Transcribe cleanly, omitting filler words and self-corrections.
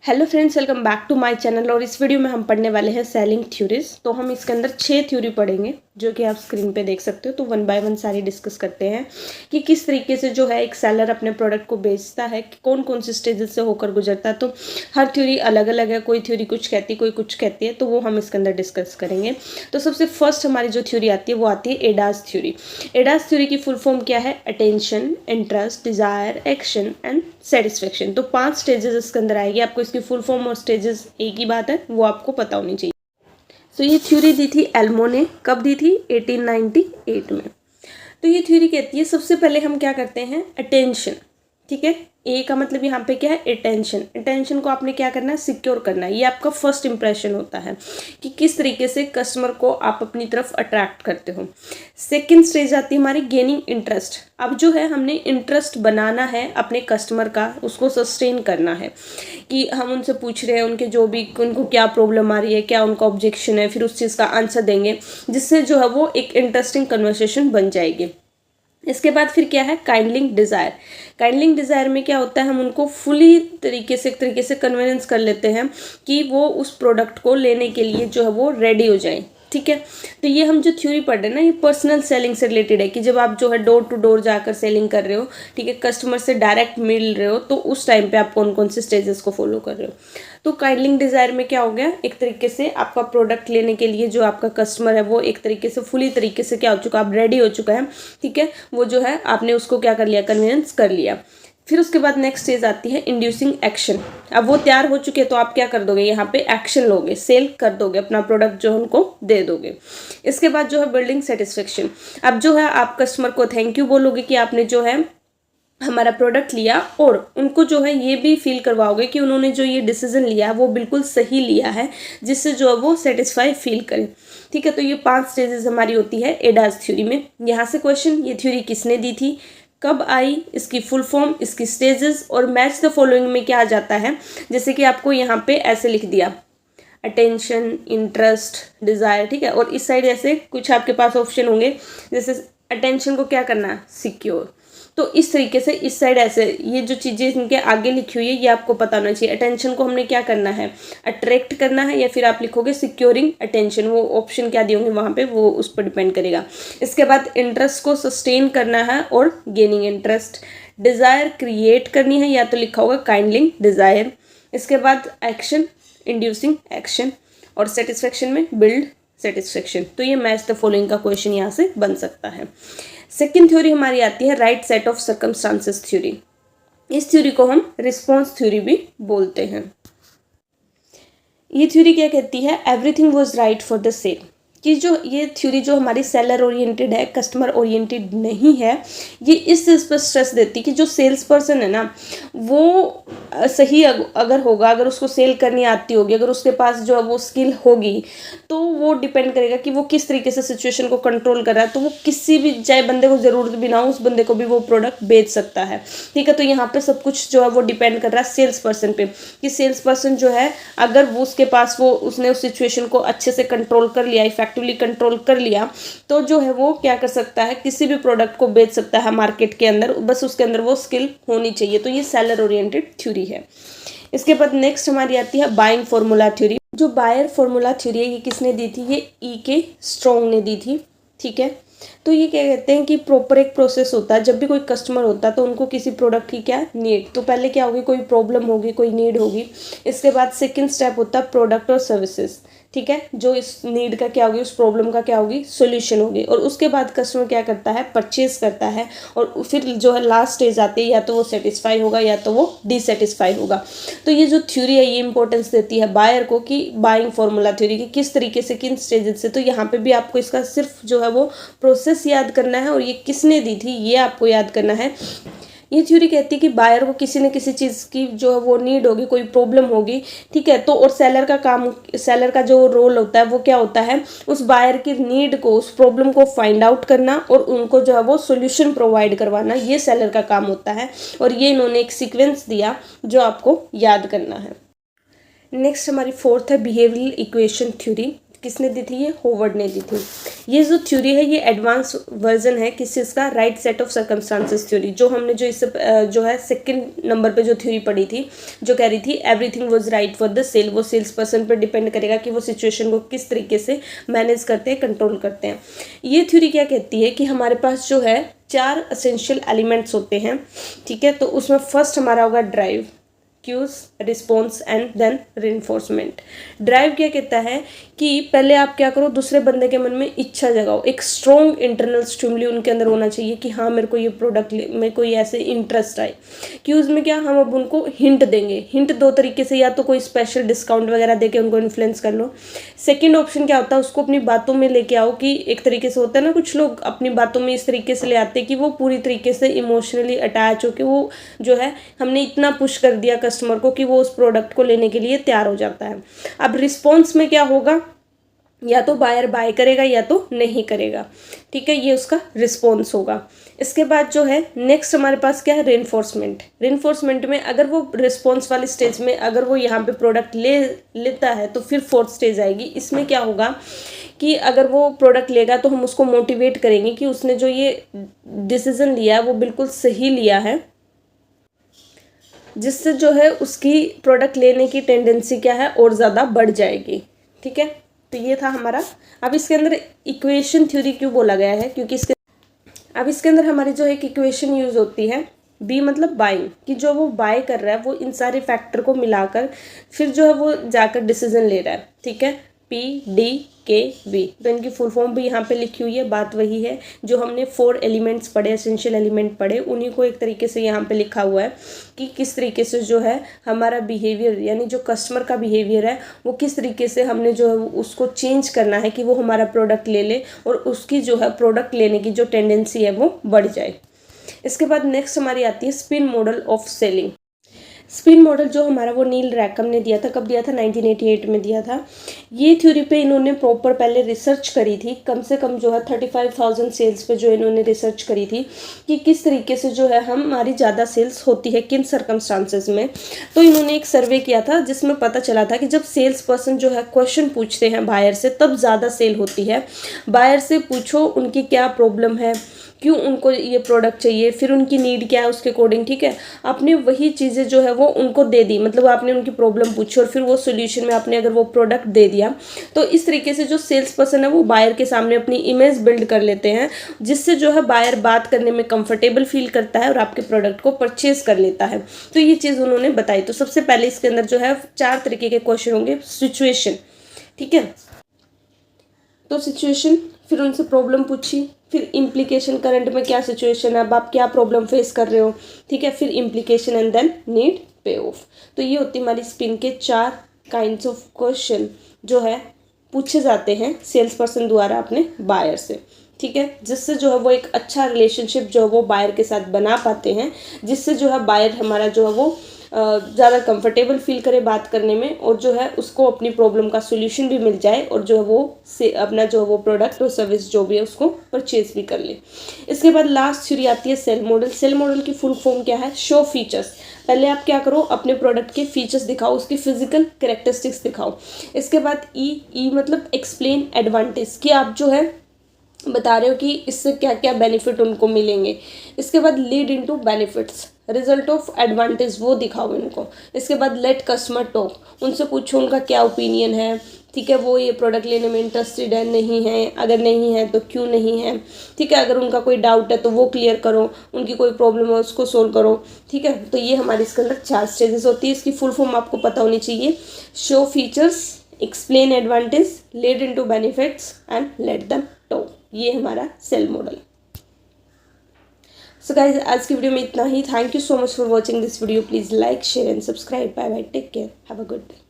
Hello friends, welcome back to my channel. और इस video में हम पढ़ने वाले हैं सेलिंग थ्योरीज। तो हम इसके अंदर 6 थ्योरी पढ़ेंगे जो कि आप स्क्रीन पे देख सकते हो। तो वन बाय वन सारी डिस्कस करते हैं कि किस तरीके से जो है एक सेलर अपने प्रोडक्ट को बेचता है, कि कौन कौन से स्टेजेस से होकर गुजरता है। तो हर थ्योरी अलग अलग है, कोई थ्योरी कुछ कहती है, कोई कुछ कहती है, तो वो हम इसके अंदर डिस्कस करेंगे। तो सबसे फर्स्ट हमारी जो थ्योरी आती है वो आती है एडाज थ्योरी। एडाज थ्योरी की फुल फॉर्म क्या है? Attention, interest, desire, action and satisfaction. तो 5 स्टेजेस इसके अंदर आएगी। आपको इसकी फुल फॉर्म और स्टेजेस एक ही बात है, वो आपको पता होनी चाहिए। तो ये थ्योरी दी थी एल्मो ने। कब दी थी? 1898 में। तो ये थ्योरी कहती है सबसे पहले हम क्या करते हैं? अटेंशन। ठीक है, ए का मतलब यहाँ पे क्या है? अटेंशन। अटेंशन को आपने क्या करना है? सिक्योर करना है। ये आपका फर्स्ट इंप्रेशन होता है कि किस तरीके से कस्टमर को आप अपनी तरफ अट्रैक्ट करते हो। सेकेंड स्टेज आती है हमारी गेनिंग इंटरेस्ट। अब जो है हमने इंटरेस्ट बनाना है अपने कस्टमर का, उसको सस्टेन करना है कि हम उनसे पूछ रहे हैं उनके जो भी उनको क्या प्रॉब्लम आ रही है, क्या उनका ऑब्जेक्शन है, फिर उस चीज़ का आंसर देंगे, जिससे जो है वो एक इंटरेस्टिंग कन्वर्सेशन बन जाएगी। इसके बाद फिर क्या है? काइंडलिंग डिज़ायर। काइंडलिंग डिज़ायर में क्या होता है? हम उनको फुली एक तरीके से कन्विंस कर लेते हैं कि वो उस प्रोडक्ट को लेने के लिए जो है वो रेडी हो जाए। ठीक है, तो ये हम जो थ्योरी पढ़ रहे हैं ना, ये पर्सनल सेलिंग से रिलेटेड है कि जब आप जो है डोर टू डोर जाकर सेलिंग कर रहे हो, ठीक है, कस्टमर से डायरेक्ट मिल रहे हो, तो उस टाइम पे आप कौन कौन से स्टेजेस को फॉलो कर रहे हो। तो काइंडलिंग डिज़ायर में क्या हो गया? एक तरीके से आपका प्रोडक्ट लेने के लिए जो आपका कस्टमर है वो एक तरीके से फुली तरीके से क्या हो चुका, आप रेडी हो चुका है। ठीक है, वो जो है आपने उसको क्या कर लिया? कन्विंस कर लिया। फिर उसके बाद नेक्स्ट स्टेज आती है इंड्यूसिंग एक्शन। अब वो तैयार हो चुके हैं तो आप क्या कर दोगे? यहाँ पे एक्शन लोगे, सेल कर दोगे, अपना प्रोडक्ट जो है उनको दे दोगे। इसके बाद जो है बिल्डिंग सेटिस्फेक्शन। अब जो है आप कस्टमर को थैंक यू बोलोगे कि आपने जो है हमारा प्रोडक्ट लिया, और उनको जो है ये भी फील करवाओगे कि उन्होंने जो ये डिसीजन लिया है वो बिल्कुल सही लिया है, जिससे जो है वो सेटिस्फाई फील करें। ठीक है, तो ये 5 स्टेजेस हमारी होती है एडाज थ्योरी में। यहाँ से क्वेश्चन, ये थ्योरी किसने दी थी, कब आई, इसकी फुल फॉर्म, इसकी स्टेजेस, और मैच द फॉलोइंग में क्या आ जाता है। जैसे कि आपको यहाँ पे ऐसे लिख दिया, अटेंशन, इंटरेस्ट, डिज़ायर। ठीक है, और इस साइड ऐसे कुछ आपके पास ऑप्शन होंगे, जैसे अटेंशन को क्या करना है? सिक्योर। तो इस तरीके से इस साइड ऐसे ये जो चीज़ें इनके आगे लिखी हुई है ये आपको पता होना चाहिए। अटेंशन को हमने क्या करना है? अट्रैक्ट करना है, या फिर आप लिखोगे सिक्योरिंग अटेंशन। वो ऑप्शन क्या दिए होंगे वहाँ पे, वो उस पर डिपेंड करेगा। इसके बाद इंटरेस्ट को सस्टेन करना है और गेनिंग इंटरेस्ट। डिज़ायर क्रिएट करनी है, या तो लिखा होगा काइंडलिंग डिज़ायर। इसके बाद एक्शन, इंड्यूसिंग एक्शन, और सेटिस्फेक्शन में बिल्ड सेटिस्फेक्शन। तो ये मैच द फॉलोइंग का क्वेश्चन यहाँ से बन सकता है। सेकेंड थ्योरी हमारी आती है right set of circumstances theory. इस थ्योरी को हम रिस्पॉन्स थ्योरी भी बोलते हैं। ये थ्योरी क्या कहती है? Everything was right for the sale. कि जो ये थ्योरी जो हमारी सेलर ओरिएंटेड है, कस्टमर ओरिएंटेड नहीं है, ये इस चीज़ पर स्ट्रेस देती कि जो सेल्स पर्सन है ना, वो सही अगर होगा, अगर उसको सेल करनी आती होगी, अगर उसके पास जो है वो स्किल होगी, तो वो डिपेंड करेगा कि वो किस तरीके से सिचुएशन को कंट्रोल कर रहा है। तो वो किसी भी, चाहे बंदे को ज़रूरत भी ना हो, उस बंदे को भी वो प्रोडक्ट बेच सकता है। ठीक है, तो यहाँ पे सब कुछ जो है वो डिपेंड कर रहा है सेल्स पर्सन पे, कि सेल्स पर्सन जो है अगर वो उसके पास वो उसने उस सिचुएशन को अच्छे से कंट्रोल कर लिया, इफेक्टिवली कंट्रोल कर लिया, तो जो है वो क्या कर सकता है? किसी भी प्रोडक्ट को बेच सकता है मार्केट के अंदर, बस उसके अंदर वो स्किल होनी चाहिए। तो ये सेलर ओरिएंटेड थ्योरी है। इसके बाद नेक्स्ट हमारी आती है बाइंग फॉर्मूला थ्योरी। जो बायर फॉर्मूला थ्योरी है ये किसने दी थी? ये E.K. स्ट्रॉन्ग ने दी थी। ठीक है, तो ये क्या कहते हैं कि प्रॉपर एक प्रोसेस होता है। जब भी कोई कस्टमर होता है तो उनको किसी प्रोडक्ट की क्या नीड, तो पहले क्या होगी? कोई प्रॉब्लम होगी, कोई नीड होगी। इसके बाद सेकंड स्टेप होता है प्रोडक्ट और सर्विसेज। ठीक है, जो इस नीड का क्या होगी, उस प्रॉब्लम का क्या होगी, सोल्यूशन होगी। और उसके बाद कस्टमर क्या करता है? परचेज करता है, और फिर जो है लास्ट स्टेज आती है, या तो वो सेटिस्फाई होगा या तो वो डिससेटिस्फाई होगा। तो ये जो थ्योरी है ये इंपॉर्टेंस देती है बायर को, कि बाइंग फॉर्मूला थ्योरी की किस तरीके से, किन स्टेजेस से। तो यहाँ पे भी आपको इसका सिर्फ जो है वो प्रोसेस याद करना है, और ये किसने दी थी ये आपको याद करना है। ये थ्योरी कहती है कि बायर को किसी न किसी चीज़ की जो है वो नीड होगी, कोई प्रॉब्लम होगी। ठीक है, तो और सेलर का काम, सेलर का जो रोल होता है वो क्या होता है? उस बायर की नीड को, उस प्रॉब्लम को फाइंड आउट करना और उनको जो है वो सोल्यूशन प्रोवाइड करवाना, ये सेलर का काम होता है। और ये इन्होंने एक सीक्वेंस दिया जो आपको याद करना है। नेक्स्ट हमारी फोर्थ है बिहेवियरल इक्वेशन थ्योरी। किसने दी थी? ये होवर्ड ने दी थी। ये जो थ्योरी है ये एडवांस वर्जन है किस चीज़ का? Right set of circumstances theory, जो हमने जो इससे जो है सेकंड नंबर पे जो थ्योरी पढ़ी थी, जो कह रही थी everything was right for the sale. वो सेल्स पर्सन पर डिपेंड करेगा कि वो सिचुएशन को किस तरीके से मैनेज करते हैं, कंट्रोल करते हैं। ये थ्योरी क्या कहती है कि हमारे पास जो है 4 एसेंशियल एलिमेंट्स होते हैं, ठीक है। तो उसमें फर्स्ट हमारा होगा drive, cues, response and then reinforcement. Drive क्या कहता है कि पहले आप क्या करो, दूसरे बंदे के मन में इच्छा जगाओ, एक स्ट्रॉन्ग इंटरनल स्टिमुली उनके अंदर होना चाहिए कि हाँ मेरे को ये प्रोडक्ट में कोई ऐसे इंटरेस्ट आए। क्यूज में क्या, हम अब उनको हिंट देंगे। हिंट 2 तरीके से, या तो कोई स्पेशल डिस्काउंट वगैरह देके उनको इन्फ्लुएंस कर लो। सेकेंड ऑप्शन क्या होता है, उसको अपनी बातों में लेके आओ कि एक तरीके से होता है ना, कुछ लोग अपनी बातों में इस तरीके से ले आते हैं कि वो पूरी तरीके से इमोशनली अटैच होकर वो जो है हमने इतना पुश कर दिया कस्टमर को कि वो उस प्रोडक्ट को लेने के लिए तैयार हो जाता है। अब रिस्पॉन्स में क्या होगा, या तो बायर बाय करेगा या तो नहीं करेगा, ठीक है, ये उसका रिस्पॉन्स होगा। इसके बाद जो है नेक्स्ट हमारे पास क्या है, रेनफोर्समेंट। रेनफोर्समेंट में अगर वो रिस्पॉन्स वाली स्टेज में अगर वो यहाँ पे प्रोडक्ट लेता है तो फिर 4th स्टेज आएगी। इसमें क्या होगा कि अगर वो प्रोडक्ट लेगा तो हम उसको मोटिवेट करेंगे कि उसने जो ये डिसीजन लिया है वो बिल्कुल सही लिया है, जिससे जो है उसकी प्रोडक्ट लेने की टेंडेंसी क्या है और ज़्यादा बढ़ जाएगी, ठीक है। तो ये था हमारा। अब इसके अंदर इक्वेशन थ्योरी क्यों बोला गया है, क्योंकि इसके अंदर हमारी जो एक इक्वेशन यूज़ होती है, बी मतलब बाइंग, कि जो वो बाय कर रहा है वो इन सारे फैक्टर को मिलाकर फिर जो है वो जाकर डिसीजन ले रहा है, ठीक है। PDKV, तो इनकी फुल फॉर्म भी यहाँ पे लिखी हुई है। बात वही है जो हमने 4 एलिमेंट्स पढ़े, एसेंशियल एलिमेंट पढ़े, उन्हीं को एक तरीके से यहाँ पे लिखा हुआ है कि किस तरीके से जो है हमारा बिहेवियर, यानी जो कस्टमर का बिहेवियर है वो किस तरीके से हमने जो है उसको चेंज करना है कि वो हमारा प्रोडक्ट ले ले और उसकी जो है प्रोडक्ट लेने की जो टेंडेंसी है वो बढ़ जाए। इसके बाद नेक्स्ट हमारी आती है spin model of selling. Spin model जो हमारा वो नील रैकम ने दिया था, कब दिया था? 1988 में दिया था। ये थ्योरी पे इन्होंने प्रॉपर पहले रिसर्च करी थी, कम से कम जो है 35,000 सेल्स पे जो इन्होंने रिसर्च करी थी कि किस तरीके से जो है हमारी ज़्यादा सेल्स होती है, किन सर्कमस्टांसेस में। तो इन्होंने एक सर्वे किया था जिसमें पता चला था कि जब सेल्स पर्सन जो है क्वेश्चन पूछते हैं बायर से तब ज़्यादा सेल होती है। बायर से पूछो उनकी क्या प्रॉब्लम है, क्यों उनको ये प्रोडक्ट चाहिए, फिर उनकी नीड क्या है उसके अकॉर्डिंग, ठीक है। आपने वही चीज़ें जो है वो उनको दे दी, मतलब आपने उनकी प्रॉब्लम पूछी और फिर वो सोल्यूशन में आपने अगर वो प्रोडक्ट दे दिया, तो इस तरीके से जो सेल्स पर्सन है वो बायर के सामने अपनी इमेज बिल्ड कर लेते हैं, जिससे जो है बायर बात करने में कंफर्टेबल फील करता है और आपके प्रोडक्ट को परचेज कर लेता है। तो ये चीज़ उन्होंने बताई। तो सबसे पहले इसके अंदर जो है 4 तरीके के क्वेश्चन होंगे। सिचुएशन, ठीक है, तो सिचुएशन, फिर उनसे प्रॉब्लम पूछी, फिर इम्प्लीकेशन, करंट में क्या सिचुएशन है, अब आप क्या प्रॉब्लम फेस कर रहे हो, ठीक है, फिर इम्प्लीकेशन एंड देन नीड पे ऑफ। तो ये होती है हमारी स्पिन के 4 काइंड्स ऑफ क्वेश्चन जो है पूछे जाते हैं सेल्स पर्सन द्वारा अपने बायर से, ठीक है, जिससे जो है वो एक अच्छा रिलेशनशिप जो है वो बायर के साथ बना पाते हैं, जिससे जो है बायर हमारा जो है वो ज़्यादा कंफर्टेबल फील करे बात करने में और जो है उसको अपनी प्रॉब्लम का सोल्यूशन भी मिल जाए और जो है वो से अपना जो है वो प्रोडक्ट और सर्विस जो भी है उसको परचेज भी कर ले। इसके बाद लास्ट थ्योरी आती है सेल मॉडल। सेल मॉडल की फुल फॉर्म क्या है? Show features. पहले आप क्या करो, अपने प्रोडक्ट के फीचर्स दिखाओ, उसकी फिजिकल कैरेक्टरिस्टिक्स दिखाओ। इसके बाद ई मतलब एक्सप्लेन एडवांटेज, कि आप जो है बता रहे हो कि इससे क्या क्या बेनिफिट उनको मिलेंगे। इसके बाद lead into benefits, result of advantage वो दिखाओ इनको। इसके बाद लेट कस्टमर टॉक, उनसे पूछो उनका क्या ओपिनियन है, ठीक है, वो ये प्रोडक्ट लेने में इंटरेस्टेड है नहीं है, अगर नहीं है तो क्यों नहीं है, ठीक है, अगर उनका कोई डाउट है तो वो क्लियर करो, उनकी कोई प्रॉब्लम है उसको सोल्व करो, ठीक है। तो ये हमारी इसके अंदर 4 स्टेजेस होती है। इसकी फुल फॉर्म आपको पता होनी चाहिए। Show features, explain advantage, lead into benefits and let them talk. ये हमारा सेल मॉडल। सो गाइज आज की वीडियो में इतना ही। Thank you so much for watching this video. Please like, share and subscribe. Bye bye, take care, have a good day.